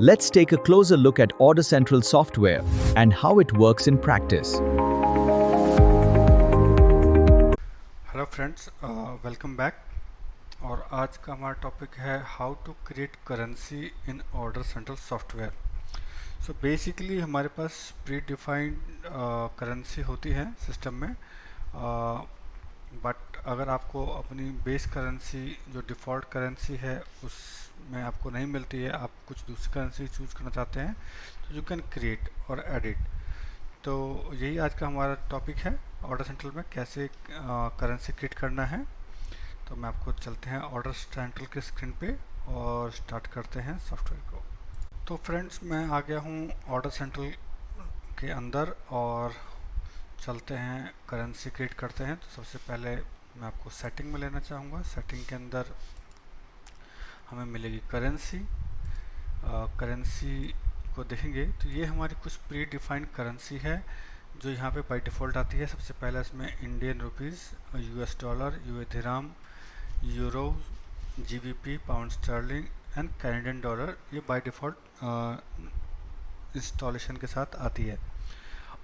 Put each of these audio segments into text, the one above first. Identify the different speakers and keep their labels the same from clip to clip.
Speaker 1: let's take a closer look at Order Central software and how it works in practice.
Speaker 2: Hello friends, welcome back. और आज का हमारा topic है how to create currency in order central software. So basically हमारे पास pre defined currency होती है system में, बट अगर आपको अपनी बेस करेंसी जो डिफ़ॉल्ट करेंसी है उसमें आपको नहीं मिलती है, आप कुछ दूसरी करेंसी चूज़ करना चाहते हैं, तो यू कैन क्रिएट और एडिट। तो यही आज का हमारा टॉपिक है, ऑर्डर सेंट्रल में कैसे करेंसी क्रिएट करना है। तो मैं आपको चलते हैं ऑर्डर सेंट्रल के स्क्रीन पे और स्टार्ट करते हैं सॉफ्टवेयर को। तो फ्रेंड्स, मैं आ गया हूँ ऑर्डर सेंट्रल के अंदर और चलते हैं करेंसी क्रिएट करते हैं। तो सबसे पहले मैं आपको सेटिंग में लेना चाहूँगा। सेटिंग के अंदर हमें मिलेगी करेंसी। करेंसी को देखेंगे तो ये हमारी कुछ प्री डिफाइंड करेंसी है जो यहाँ पे बाय डिफ़ॉल्ट आती है। सबसे पहले इसमें Indian rupees, US dollar, UA dirham, euro, GBP, pound sterling and Canadian dollar, ये बाय डिफ़ॉल्ट इंस्टॉलेशन के साथ आती है।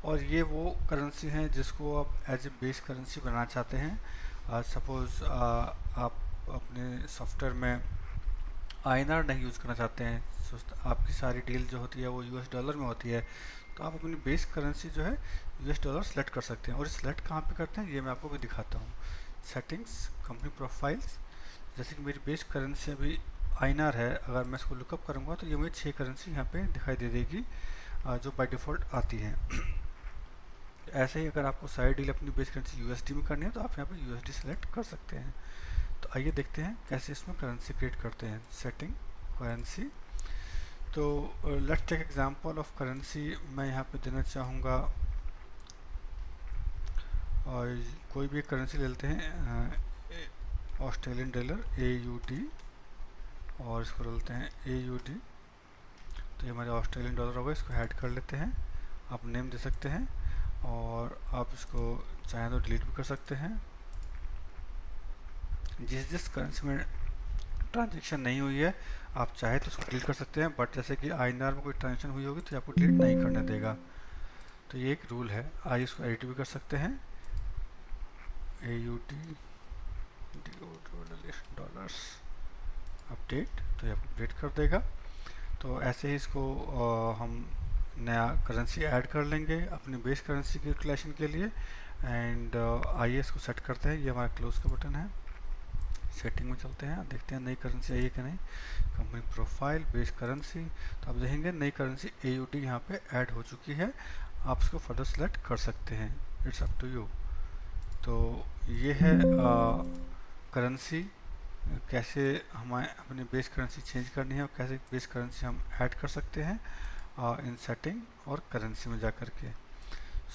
Speaker 2: और ये वो करेंसी हैं जिसको आप एज ए बेस करेंसी बनाना चाहते हैं। सपोज़ आप अपने सॉफ्टवेयर में आईएनआर नहीं यूज़ करना चाहते हैं, आपकी सारी डील जो होती है वो यूएस डॉलर में होती है, तो आप अपनी बेस करेंसी जो है यूएस डॉलर सेलेक्ट कर सकते हैं। और सिलेक्ट कहाँ पे करते हैं ये मैं आपको भी दिखाता हूँ। Settings, company profiles. जैसे कि मेरी बेस करेंसी अभी आईएनआर है, अगर मैं इसको लुकअप करूँगा तो ये मुझे 6 करेंसी यहाँ पे दिखाई दे देगी जो बाय डिफ़ॉल्ट आती हैं। ऐसे ही अगर आपको सारी डील अपनी बेस करेंसी यूएसडी में करनी है तो आप यहाँ पे यूएसडी सेलेक्ट कर सकते हैं। तो आइए देखते हैं कैसे इसमें करेंसी क्रिएट करते हैं। Setting, currency. तो let's take example of currency. मैं यहाँ पे देना चाहूँगा और कोई भी करेंसी ले लेते हैं, ऑस्ट्रेलियन डॉलर AUD, और इसको ले लेते हैं AUD। तो ये हमारे ऑस्ट्रेलियन डॉलर होगा, इसको ऐड कर लेते हैं। आप नेम दे सकते हैं और आप इसको चाहें तो डिलीट भी कर सकते हैं। जिस करेंसी में ट्रांजेक्शन नहीं हुई है आप चाहे तो उसको डिलीट कर सकते हैं, बट जैसे कि आईएनआर में कोई ट्रांजेक्शन हुई होगी तो आपको डिलीट नहीं करने देगा। तो ये एक रूल है। आइए इसको एडिट भी कर सकते हैं। AUD डॉलर्स अपडेट, तो ये आपको अपडेट कर देगा। तो ऐसे ही इसको हम नया करेंसी ऐड कर लेंगे अपनी बेस करेंसी के कैलकुलेशन के लिए। एंड आइए इसको सेट करते हैं। ये हमारा क्लोज का बटन है। सेटिंग में चलते हैं, देखते हैं नई करेंसी आई है कि नहीं। कंपनी प्रोफाइल, बेस करेंसी, तो आप देखेंगे नई करेंसी AUD यहाँ पे ऐड हो चुकी है। आप इसको फर्दर सेलेक्ट कर सकते हैं, इट्स अप टू यू। तो ये है करेंसी, कैसे हमें अपनी बेस करेंसी चेंज करनी है और कैसे बेस करेंसी हम ऐड कर सकते हैं इन सेटिंग और करेंसी में जा कर के।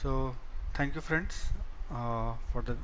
Speaker 2: So thank you friends for the